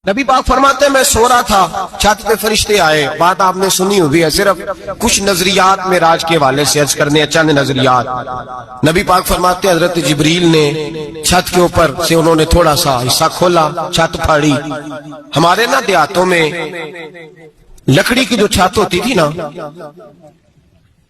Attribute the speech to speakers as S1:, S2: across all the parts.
S1: نبی پاک فرماتے ہیں میں سو رہا تھا، چھت پہ فرشتے آئے. بات آپ نے سنی ہوئی ہے، صرف کچھ نظریات معراج کے حوالے سے عرض کرنے ہیں، چند نظریات. نبی پاک فرماتے ہیں حضرت جبریل نے چھت کے اوپر سے انہوں نے تھوڑا سا حصہ کھولا، چھت پھاڑی. ہمارے نا دیہاتوں میں لکڑی کی جو چھت ہوتی تھی نا،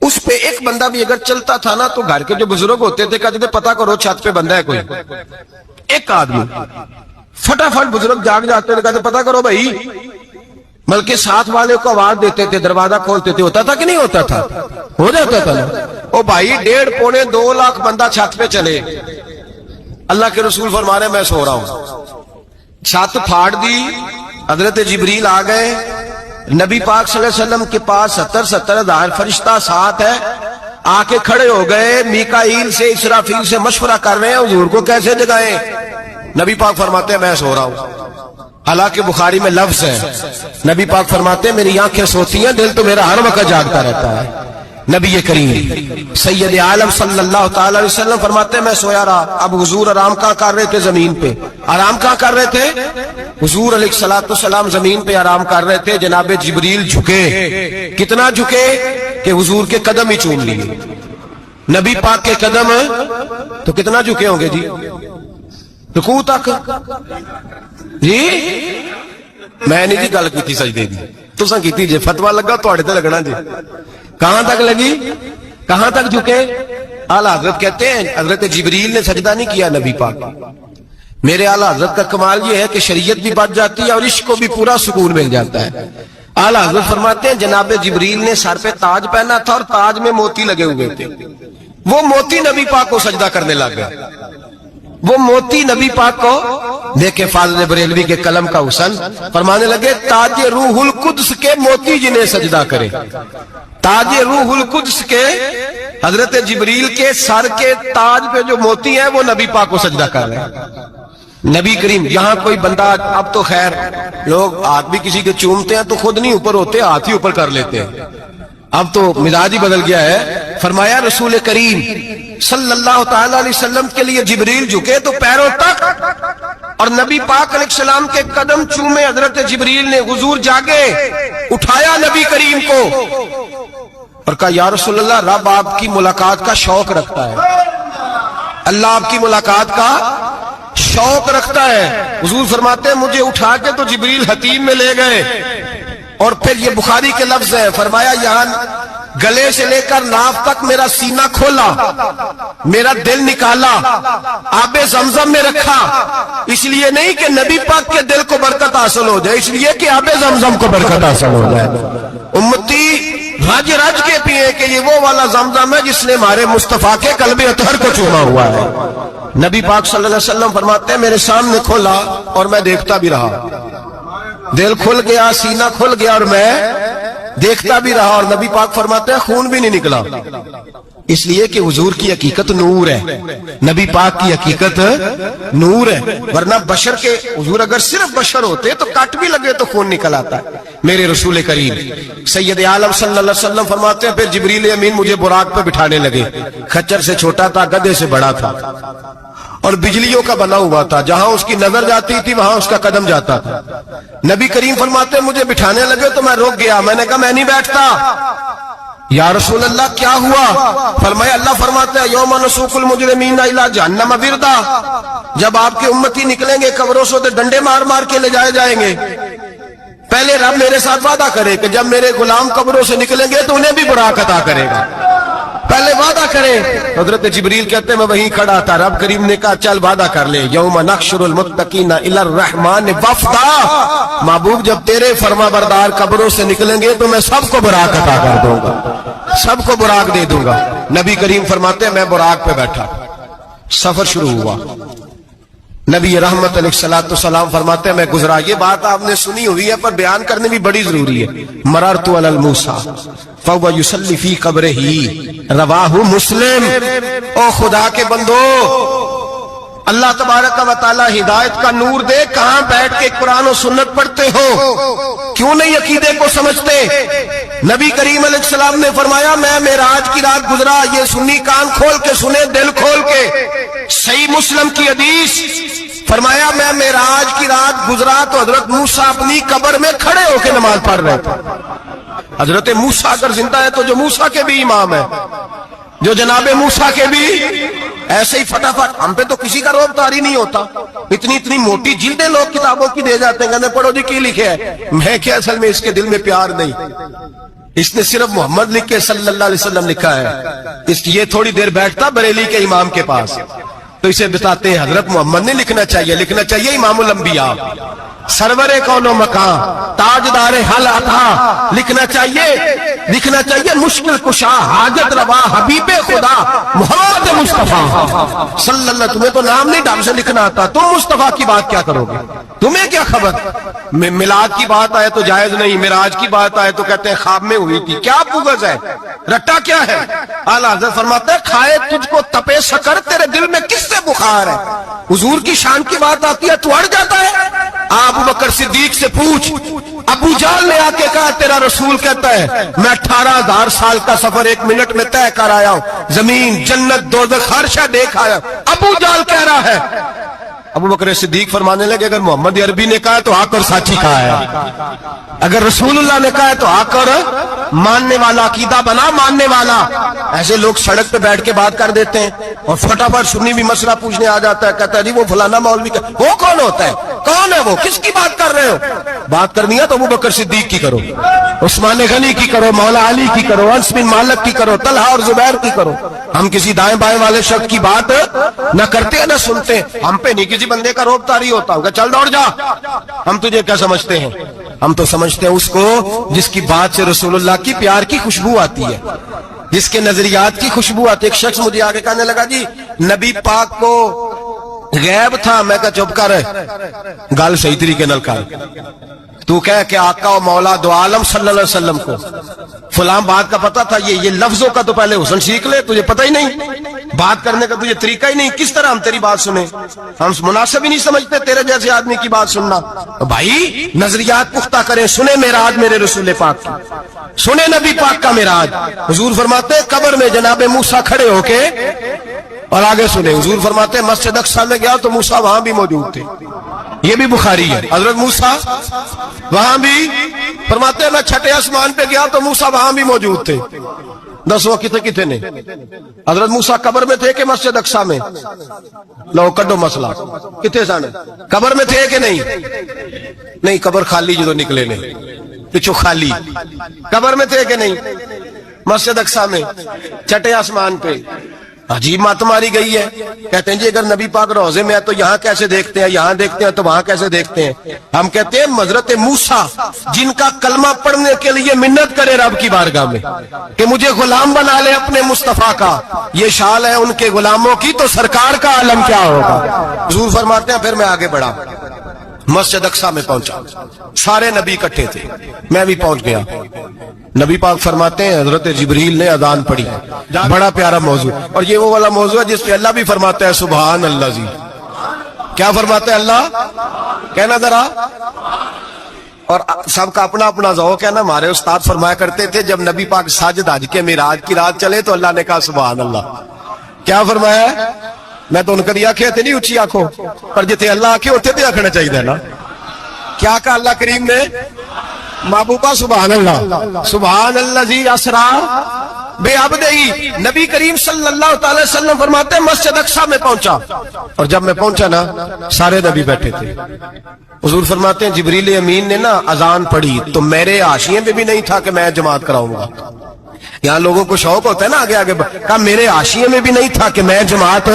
S1: اس پہ ایک بندہ بھی اگر چلتا تھا نا تو گھر کے جو بزرگ ہوتے تھے کہتے تھے پتہ کرو چھت پہ بندہ ہے کوئی. ایک آدمی فٹافٹ بزرگ جاگ جاتے تھے، کہتے پتہ کرو بھائی، بلکہ ساتھ والے کو آواز دیتے تھے، دروازہ کھولتے تھے. ہوتا تھا کہ نہیں ہوتا تھا؟ ہو جاتا تھا نا. او بھائی 1.5 پونے 2 لاکھ بندہ چھت پہ چلے. اللہ کے رسول فرما رہے ہیں میں سو رہا ہوں. چھت پھاڑ دی، حضرت جبریل آ گئے. نبی پاک صلی اللہ علیہ وسلم کے پاس 70 ہزار فرشتہ ساتھ ہے، آ کے کھڑے ہو گئے. میکائیل سے اسرافیل سے مشورہ کر رہے ہیں حضور کو کیسے جگائیں. نبی پاک فرماتے ہیں میں سو رہا ہوں. حالانکہ بخاری میں لفظ ہے، نبی پاک فرماتے ہیں میری آنکھیں سوتی ہیں، دل تو میرا ہر وقت جاگتا رہتا ہے. نبی کریم سید عالم صلی اللہ تعالی علیہ وسلم فرماتے ہیں میں سویا رہا. اب حضور آرام کہاں کر رہے تھے؟ زمین پہ. آرام کہاں کر رہے تھے؟ حضور علیہ الصلوۃ والسلام زمین پہ آرام کر رہے تھے. جناب جبریل جھکے. کتنا جھکے کہ حضور کے قدم ہی چوم لیے. نبی پاک کے قدم تو کتنا جھکے ہوں گے جی؟ رکوع تک. جی میں نہیں جی گل کی سجدے دی، تساں کیتی جی، فتوی لگا تواڈے تے لگنا جی. کہاں تک لگی؟ کہاں تک جھکے؟ اعلیٰ حضرت کہتے ہیں حضرت جبریل نے سجدہ نہیں کیا نبی پاک. میرے اعلیٰ حضرت کا کمال یہ ہے کہ شریعت بھی بچ جاتی ہے اور عشق کو بھی پورا سکون مل جاتا ہے. اعلیٰ حضرت فرماتے ہیں جناب جبریل نے سر پہ تاج پہنا تھا اور تاج میں موتی لگے ہوئے تھے. وہ موتی نبی پاک کو سجدہ کرنے لگ گیا. وہ موتی نبی پاک کو دیکھے. فاضل بریلوی کے قلم کا حسن فرمانے لگے تاج روح القدس کے موتی جنہیں سجدہ کرے. تاج روح القدس کے حضرت جبریل کے سر کے تاج پہ جو موتی ہیں وہ نبی پاک کو سجدہ کر رہے ہیں. نبی کریم یہاں کوئی بندہ، اب تو خیر لوگ ہاتھ بھی کسی کے چومتے ہیں تو خود نہیں اوپر ہوتے، ہاتھ ہی اوپر کر لیتے ہیں. اب تو مزاج ہی بدل گیا ہے. فرمایا رسول کریم صلی اللہ تعالی علیہ وسلم کے لیے جبریل جھکے تو پیروں تک، اور نبی پاک علیہ السلام کے قدم چومے. حضرت جبریل نے حضور جاگے، اٹھایا نبی کریم کو اور کہا یا رسول اللہ، رب آپ کی ملاقات کا شوق رکھتا ہے، اللہ آپ کی ملاقات کا شوق رکھتا ہے. حضور فرماتے ہیں مجھے اٹھا کے تو جبریل حتیم میں لے گئے. اور پھر یہ بخاری کے لفظ ہے، فرمایا یہاں گلے سے لے کر ناف تک میرا سینہ کھولا، میرا دل نکالا، آب زمزم میں رکھا. اس لیے نہیں کہ نبی پاک کے دل کو برکت حاصل ہو جائے، اس لیے کہ آب زمزم کو برکت حاصل ہو جائے. امتی رج رج کے پیئے کہ یہ وہ والا زمزم ہے جس نے ہمارے مصطفیٰ کے قلب اطہر کو چوما ہوا ہے. نبی پاک صلی اللہ علیہ وسلم فرماتے ہیں میرے سامنے کھولا اور میں دیکھتا بھی رہا. دل کھل گیا، سینہ کھل گیا اور میں دیکھتا بھی رہا. اور نبی پاک فرماتے ہیں خون بھی نہیں نکلا، اس لیے کہ حضور کی حقیقت نور ہے، نبی پاک کی حقیقت نور ہے. ورنہ بشر کے حضور اگر صرف بشر ہوتے تو کٹ بھی لگے تو خون نکل آتا ہے. میرے رسول کریم سید عالم صلی اللہ علیہ وسلم فرماتے ہیں پھر جبریل امین مجھے براق پہ بٹھانے لگے. خچر سے چھوٹا تھا، گدھے سے بڑا تھا اور بجلیوں کا بنا ہوا تھا. جہاں اس کی نظر جاتی تھی وہاں اس کا قدم جاتا تھا. نبی کریم فرماتے ہیں مجھے بٹھانے لگے تو میں رک گیا. میں نے کہا میں نہیں بیٹھتا. یا رسول اللہ کیا ہوا؟ فرمایا اللہ فرماتا ہے یوم نسوق المجرمین الی جہنم وردا، جب آپ کے امتی نکلیں گے قبروں سے تو ڈنڈے مار مار کے لے جائے جائیں گے. پہلے رب میرے ساتھ وعدہ کرے کہ جب میرے غلام قبروں سے نکلیں گے تو انہیں بھی براق عطا کرے گا. پہلے وعدہ کرے. حضرت جبریل کہتے ہیں میں وہیں کھڑا تھا. رب کریم نے کہا چل وعدہ کر لے، یوم نحشر المتقین الی الرحمن وفدا، محبوب جب تیرے فرما بردار قبروں سے نکلیں گے تو میں سب کو براق عطا کر دوں گا، سب کو براق دے دوں گا. نبی کریم فرماتے ہیں میں براق پہ بیٹھا، سفر شروع ہوا. نبی رحمت علیہ الصلوۃ والسلام فرماتے ہیں میں گزرا. یہ بات آپ نے سنی ہوئی ہے پر بیان کرنے بھی بڑی ضروری ہے. مررت علی الموسیٰ فهو یصلی فی قبرہ، رواہ مسلم. او خدا کے بندو، اللہ تبارک و تعالی ہدایت کا نور دے. کہاں بیٹھ کے قرآن و سنت پڑھتے ہو؟ کیوں نہیں عقیدے کو سمجھتے؟ نبی کریم علیہ السلام نے فرمایا میں معراج کی رات گزرا. یہ سنی کان کھول کے سنے، دل کھول کے. صحیح مسلم کی حدیث فرمایا میں معراج کی رات گزرا تو حضرت موسیٰ اپنی قبر میں کھڑے ہو کے نماز پڑھ رہے تھے. حضرت موسیٰ اگر زندہ ہے تو جو موسیٰ کے بھی امام ہے, جو جناب موسیٰ کے بھی ایسے ہی فٹافٹ. ہم پہ تو کسی کا روب طاری نہیں ہوتا, اتنی موٹی جلدیں لوگ کتابوں کی دے جاتے ہیں, کہتے پڑھو جی کی لکھے ہے. میں کیا, اصل میں اس کے دل میں پیار نہیں, اس نے صرف محمد لکھ کے صلی اللہ علیہ وسلم لکھا ہے. یہ تھوڑی دیر بیٹھتا بریلی کے امام کے پاس تو اسے بتاتے ہیں حضرت محمد نے لکھنا چاہیے امام الانبیاء, سرور کون و مکان, تاجدار حل عطا, لکھنا چاہیے مشکل کشا, حاجت روا, حبیب خدا محمد مصطفیٰ صلی اللہ. تمہیں تو نام نہیں ڈھنگ سے لکھنا آتا, تم مصطفیٰ کی بات کیا کرو گے, تمہیں کیا خبر. میلاد کی بات آئے تو جائز نہیں, معراج کی بات آئے تو کہتے ہیں خواب میں ہوئی تھی. کیا بغض ہے, رٹا کیا ہے. اعلیٰ حضرت فرماتا ہے کھائے تجھ کو تپے سکر, تیرے دل میں کس سے بخار ہے. حضور کی شان کی بات آتی ہے تو اڑ جاتا ہے. ابو بکر صدیق سے پوچھ, ابو جہل نے آ کے کہا تیرا رسول کہتا ہے میں 18,000 سال کا سفر 1 منٹ میں طے کر آیا ہوں, زمین جنت دوزخ ہر شے دیکھ آیا. ابو جہل کہہ رہا ہے. ابو بکر صدیق فرمانے لگے اگر محمد عربی نے کہا تو آ کر ساتھی کہا ہے, اگر رسول اللہ نے کہا ہے تو آ کر ماننے والا, عقیدہ بنا ماننے والا. ایسے لوگ سڑک پہ بیٹھ کے بات کر دیتے ہیں اور فٹافٹ سنی بھی مسئلہ پوچھنے آ جاتا ہے, کہتا ہے جی وہ فلانا مولوی کا, وہ کون ہوتا ہے, کون ہے وہ, کس کی بات کر رہے ہو. بات کرنی ہے تو ابو بکر صدیق کی کرو, عثمان غنی کی کرو, مولا علی کی کرو, انس بن مالک کی کرو, طلحہ اور زبیر کی کرو. ہم کسی دائیں بائیں والے شخص کی بات نہ کرتے نہ سنتے. ہم پہ نہیں کسی بندے کا روب طاری ہوتا ہوگا, چل دوڑ جا, ہم تجھے کیا سمجھتے ہیں. ہم تو سمجھتے ہیں اس کو جس کی بات سے رسول اللہ کی پیار کی خوشبو آتی ہے, جس کے نظریات کی خوشبو آتی ہے. ایک شخص مجھے آگے کہنے لگا جی نبی پاک کو غیب تھا. میں کہا چپ کر, گال صحیح طریقے نال کر. تو کہہ کہ آقا و مولا دو عالم صلی اللہ علیہ وسلم کو فلاں بات کا پتا تھا, یہ لفظوں کا تو پہلے حسن سیکھ لے, تجھے پتہ ہی نہیں, بات کرنے کا تجھے طریقہ ہی نہیں. کس طرح ہم تیری بات سنیں, ہم مناسب ہی نہیں سمجھتے تیرے جیسے آدمی کی بات سننا. بھائی نظریات پختہ کریں, سنیں معراج میرے رسول پاک کی, سنیں نبی پاک کا معراج. حضور فرماتے ہیں قبر میں جناب موسیٰ کھڑے ہو کے, اور آگے سنیں حضور فرماتے ہیں مسجد اقصی میں گیا تو موسیٰ وہاں بھی موجود تھے. یہ بھی بخاری ہے. حضرت موسیٰ وہاں بھی, فرماتے ہیں میں چھٹے آسمان پہ گیا تو موسیٰ وہاں بھی موجود تھے. دسو کتنے نے, حضرت موسیٰ قبر میں تھے کہ مسجد اقصی میں, لو کڈو مسئلہ, کتنے سن قبر میں تھے کہ نہیں, قبر خالی جدو نکلے نے پچھو خالی, قبر میں تھے کہ نہیں, مسجد اقصی میں چھٹے آسمان پہ. عجیب مات ماری گئی ہے. کہتے ہیں جی اگر نبی پاک روزے میں ہے تو یہاں کیسے دیکھتے ہیں, یہاں دیکھتے ہیں تو وہاں کیسے دیکھتے ہیں. ہم کہتے ہیں حضرت موسیٰ جن کا کلمہ پڑھنے کے لیے منت کرے رب کی بارگاہ میں کہ مجھے غلام بنا لے اپنے مصطفیٰ کا, یہ شال ہے ان کے غلاموں کی, تو سرکار کا عالم کیا ہوگا. حضور فرماتے ہیں پھر میں آگے بڑھا, مسجد اقصی میں پہنچا, سارے نبی اکٹھے تھے, میں بھی پہنچ گیا. نبی پاک فرماتے ہیں حضرت جبریل نے اذان پڑھی. بڑا پیارا موضوع, اور یہ وہ والا موضوع ہے جس پہ اللہ بھی فرماتا ہے سبحان اللہ. جی کیا فرماتا ہے اللہ, کہنا ذرا. اور سب کا اپنا اپنا ذوق ہے نا. ہمارے استاد فرمایا کرتے تھے جب نبی پاک ساجد حج کے معراج کی رات چلے تو اللہ نے کہا سبحان اللہ. کیا فرمایا ہے, میں تو ان کدی آنکھیں تھے نہیں اچھی آنکھوں, پر جتنے اللہ آنکھیں ہوتے تھے آنکھنا چاہیے نا. کیا کہا اللہ کریم نے, محبوبہ سبحان اللہ, سبحان الذی اسرا بے عبدہ. نبی کریم صلی اللہ تعالی وسلم فرماتے ہیں مسجد اقصی میں پہنچا, اور جب میں پہنچا نا سارے نبی بیٹھے تھے. حضور فرماتے ہیں جبریل امین نے نا اذان پڑھی تو میرے حاشیے میں بھی نہیں تھا کہ میں جماعت کراؤں گا. یہاں لوگوں کو شوق ہوتا ہے نا آگے آگے, کہا میرے حاشیے میں بھی نہیں تھا کہ میں جماعت,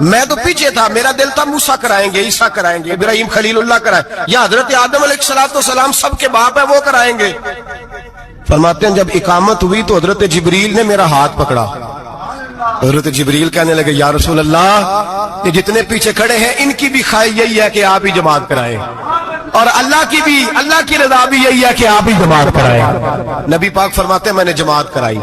S1: میں تو پیچھے تھا. میرا دل تھا موسیٰ کرائیں گے, عیسیٰ کرائیں گے, ابراہیم خلیل اللہ کرائیں, یا حضرت آدم علیہ السلام سب کے باپ ہے وہ کرائیں گے. فرماتے ہیں جب اقامت ہوئی تو حضرت جبریل نے میرا ہاتھ پکڑا. حضرت جبریل کہنے لگے یا رسول اللہ, یہ جتنے پیچھے کھڑے ہیں ان کی بھی خواہش یہی ہے کہ آپ ہی جماعت کرائیں, اور اللہ کی رضا بھی یہی ہے کہ آپ ہی جماعت کرائیں. نبی پاک فرماتے ہیں میں نے جماعت کرائی.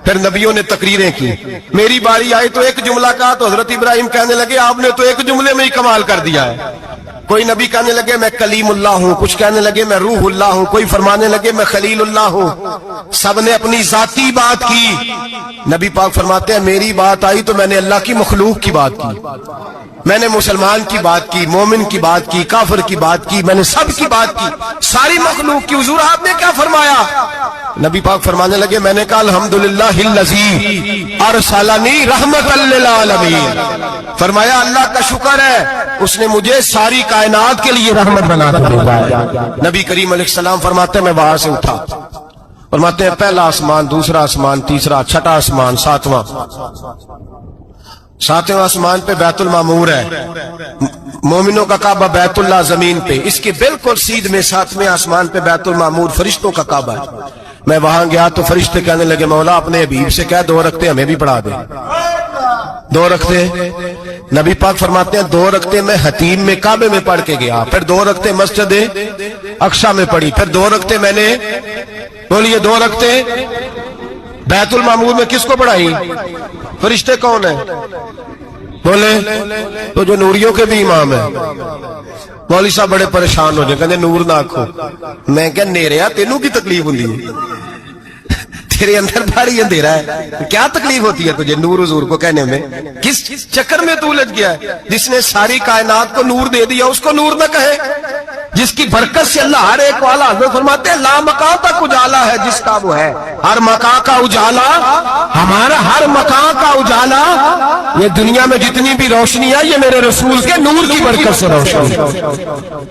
S1: پھر نبیوں نے تقریریں کی, میری باری آئی تو ایک جملہ کہا تو حضرت ابراہیم کہنے لگے آپ نے تو ایک جملے میں ہی کمال کر دیا ہے. کوئی نبی کہنے لگے میں کلیم اللہ ہوں، کچھ کہنے لگے میں روح اللہ ہوں، کوئی فرمانے لگے میں خلیل اللہ ہوں، سب نے اپنی ذاتی بات کی۔ نبی پاک فرماتے ہیں میری بات آئی تو میں نے اللہ کی مخلوق کی بات کی، میں نے مسلمان کی بات کی، مومن کی بات کی، کافر کی بات کی، میں نے سب کی بات کی، ساری مخلوق کی۔ حضور آپ نے کیا فرمایا؟ نبی پاک فرمانے لگے میں نے کہا الحمدللہ الذی ارسلنی رحمۃ للعالمین، فرمایا اللہ کا شکر ہے اس نے مجھے ساری کائنات کے لیے رحمت بنا کر بھیجا۔ نبی کریم علیہ السلام فرماتے ہیں میں وہاں سے اٹھا، فرماتے ہیں پہلا آسمان، دوسرا آسمان، تیسرا، چھٹا آسمان، ساتواں آسمان پہ بیت المعمور ہے، مومنوں کا کعبہ بیت اللہ زمین پہ، اس کے بالکل سیدھ میں ساتویں آسمان پہ بیت المعمور فرشتوں کا کعبہ ہے۔ میں وہاں گیا تو فرشتے کہنے لگے مولا اپنے حبیب سے کہہ 2 رکعتیں ہمیں بھی پڑھا دے۔ 2 رکعتیں نبی پاک فرماتے ہیں 2 رکعتیں میں حتیم میں کعبے میں پڑھ کے گیا، پھر 2 رکعتیں مسجد اقصی میں پڑھی، پھر 2 رکعتیں میں نے بولیے 2 رکعتیں بیت المعمور میں کس کو پڑھائی؟ فرشتے کون ہیں؟ بولے تو جو نوریوں کے بھی امام ہیں۔ مولوی صاحب بڑے پریشان ہو جائے، کہتے نور نہ آکھو۔ میں کہ نیریا تینوں کی تکلیف ہوندی ہے، تیرے اندر بھاری اندھیرا ہے، کیا تکلیف ہوتی ہے تجھے نور حضور کو کہنے میں؟ کس چکر میں تو الجھ گیا ہے؟ جس نے ساری کائنات کو نور دے دیا اس کو نور نہ کہے، جس کی برکت سے اللہ ہر ایک والا، حضرت فرماتے ہیں لا مکان تک اجالا ہے جس کا وہ ہے، ہر مکان کا اجالا ہمارا، ہر مکان کا اجالا، یہ دنیا میں جتنی بھی روشنی ہے یہ میرے رسول کے نور کی برکت سے روشنی۔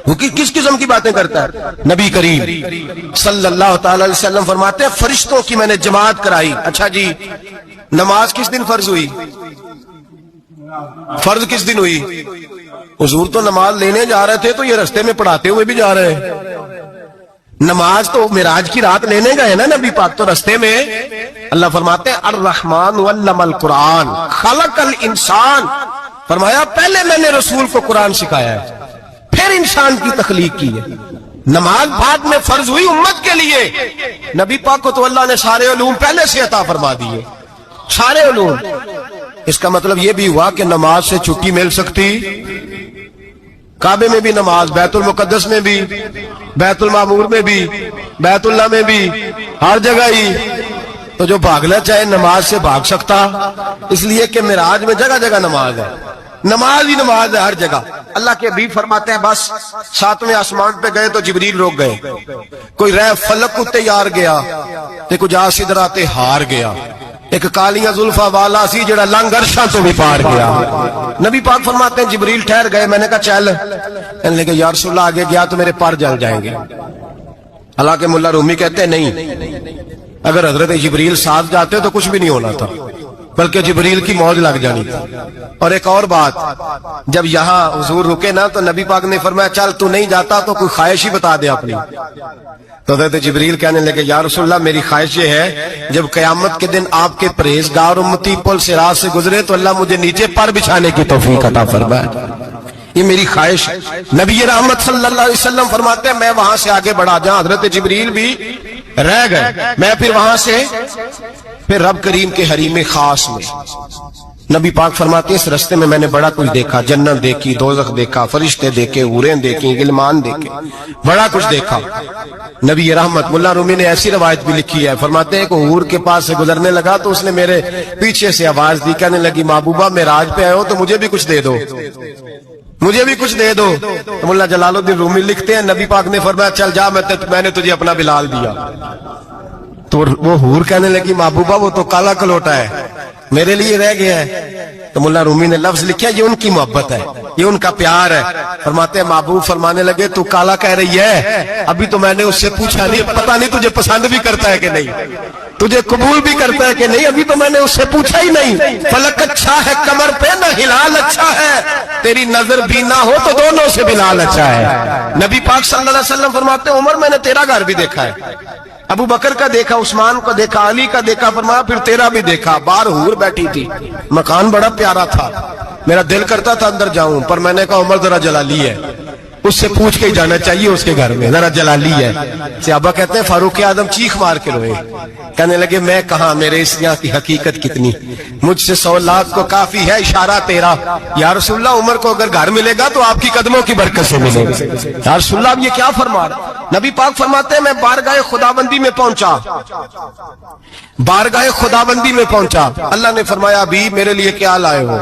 S1: وہ کس قسم کی باتیں کرتا ہے؟ نبی کریم صلی اللہ تعالی علیہ وسلم فرماتے ہیں فرشتوں کی میں نے جماعت کرائی۔ اچھا جی نماز کس دن فرض ہوئی؟ فرض کس دن ہوئی؟ حضور تو نماز لینے جا رہے تھے تو یہ رستے میں پڑھاتے ہوئے بھی جا رہے ہیں۔ نماز تو معراج کی رات لینے گئے نا نبی پاک، تو رستے میں اللہ فرماتے ہیں الرحمن علم القرآن خلق الانسان، فرمایا پہلے میں نے رسول کو قرآن سکھایا ہے پھر انسان کی تخلیق کی ہے۔ نماز بعد میں فرض ہوئی امت کے لیے، نبی پاک کو تو اللہ نے سارے علوم پہلے سے عطا فرما دیے، سارے علوم۔ اس کا مطلب یہ بھی ہوا کہ نماز سے چھٹی مل سکتی، کعبے میں بھی نماز، بیت المقدس میں بھی، بیت المعمور میں بھی، بیت اللہ میں بھی، ہر جگہ ہی۔ تو جو بھاگنا چاہے نماز سے بھاگ سکتا، اس لیے کہ معراج میں جگہ جگہ نماز ہے، نماز ہی نماز ہے ہر جگہ۔ اللہ کے حبیب فرماتے ہیں بس 7ویں آسمان پہ گئے تو جبریل روک گئے، کوئی رہ فلک کو تیار گیا تے کچھ سدراتے ہار گیا، ایک کالیاں زلفا والا سی جڑا لنگ عرشاں تو بھی پار گیا۔ نبی پاک فرماتے ہیں جبریل ٹھہر گئے، میں نے کہا چل، کہنے لگے یا رسول اللہ آگے گیا تو میرے پر جل جائیں گے۔ حالانکہ ملا رومی کہتے ہیں نہیں، اگر حضرت جبریل ساتھ جاتے تو کچھ بھی نہیں ہونا تھا، بلکہ جبریل کی موج لگ جانی تھی۔ اور ایک اور بات، جب یہاں حضور رکے نا تو نبی پاک نے فرمایا چل تو نہیں جاتا تو کوئی خواہش ہی بتا دے اپنی۔ تو حضرت جبریل کہنے لگے یا رسول اللہ میری خواہش یہ ہے جب قیامت کے دن آپ کے پرہیزگار امتی پل صراط سے گزرے تو اللہ مجھے نیچے پر بچھانے کی توفیق عطا فرمائے، یہ میری خواہش۔ نبی رحمت صلی اللہ علیہ وسلم فرماتے ہیں میں وہاں سے آگے بڑھا جاؤں، حضرت جبریل بھی رہ گئے، میں پھر وہاں سے پھر رب کریم کے حریم خاص میں۔ نبی پاک فرماتے ہیں اس رستے میں نے بڑا کچھ دیکھا، جنت دیکھی، دوزخ دیکھا، فرشتے دیکھے، حوریں دیکھی، غلمان دیکھے، بڑا کچھ دیکھا۔ نبی رحمت ملا رومی نے ایسی روایت بھی لکھی ہے، فرماتے ہیں کہ حور کے پاس سے گزرنے لگا تو اس نے میرے پیچھے سے آواز دی، کہنے لگی محبوبہ معراج پہ آئے ہو تو مجھے بھی کچھ دے دو، مجھے بھی کچھ دے دو۔ تو ملا جلال الدین رومی لکھتے ہیں نبی پاک نے فرمایا چل جا میں نے تجھے اپنا بلال دیا۔ تو وہ حور کہنے لگی محبوبہ وہ تو کالا کلوٹا ہے، میرے لیے رہ گیا ہے۔ تو ملا رومی نے لفظ لکھا یہ ان کی محبت ہے، یہ ان کا پیار ہے۔ فرماتے ہیں محبوب فرمانے لگے تو کالا کہہ رہی ہے، ابھی تو میں نے اس سے پوچھا نہیں، پتہ نہیں تجھے پسند بھی کرتا ہے کہ نہیں، تجھے قبول بھی کرتا ہے کہ نہیں، ابھی تو میں نے اس سے پوچھا ہی نہیں۔ فلک اچھا ہے کمر پہ نہ ہلال اچھا ہے، تیری نظر بھی نہ ہو تو دونوں سے بلال اچھا ہے۔ نبی پاک صلی اللہ علیہ وسلم فرماتے ہیں عمر میں نے تیرا گھر بھی دیکھا ہے، ابو بکر کا دیکھا، عثمان کا دیکھا، علی کا دیکھا، فرمایا پھر تیرا بھی دیکھا۔ باہر حور بیٹھی تھی، مکان بڑا پیارا تھا، میرا دل کرتا تھا اندر جاؤں، پر میں نے کہا عمر ذرا جلالی ہے، اس سے پوچھ کے ہی جانا چاہیے اس کے گھر میں، ذرا جلالی ہے۔ صحابہ کہتے ہیں فاروق اعظم چیخ مار کے روئے، کہنے لگے میں کہاں، میرے اس یہاں کی حقیقت کتنی، مجھ سے 100 لاکھ کو کافی ہے اشارہ تیرا۔ یا رسول اللہ عمر کو اگر گھر ملے گا تو آپ کی قدموں کی برکت سے ملے گا۔ یا رسول اللہ اب یہ کیا فرما رہا؟ نبی پاک فرماتے ہیں میں بارگاہ خداوندی میں پہنچا، بارگاہ خداوندی میں پہنچا، اللہ نے فرمایا ابھی میرے لیے کیا لائے ہو؟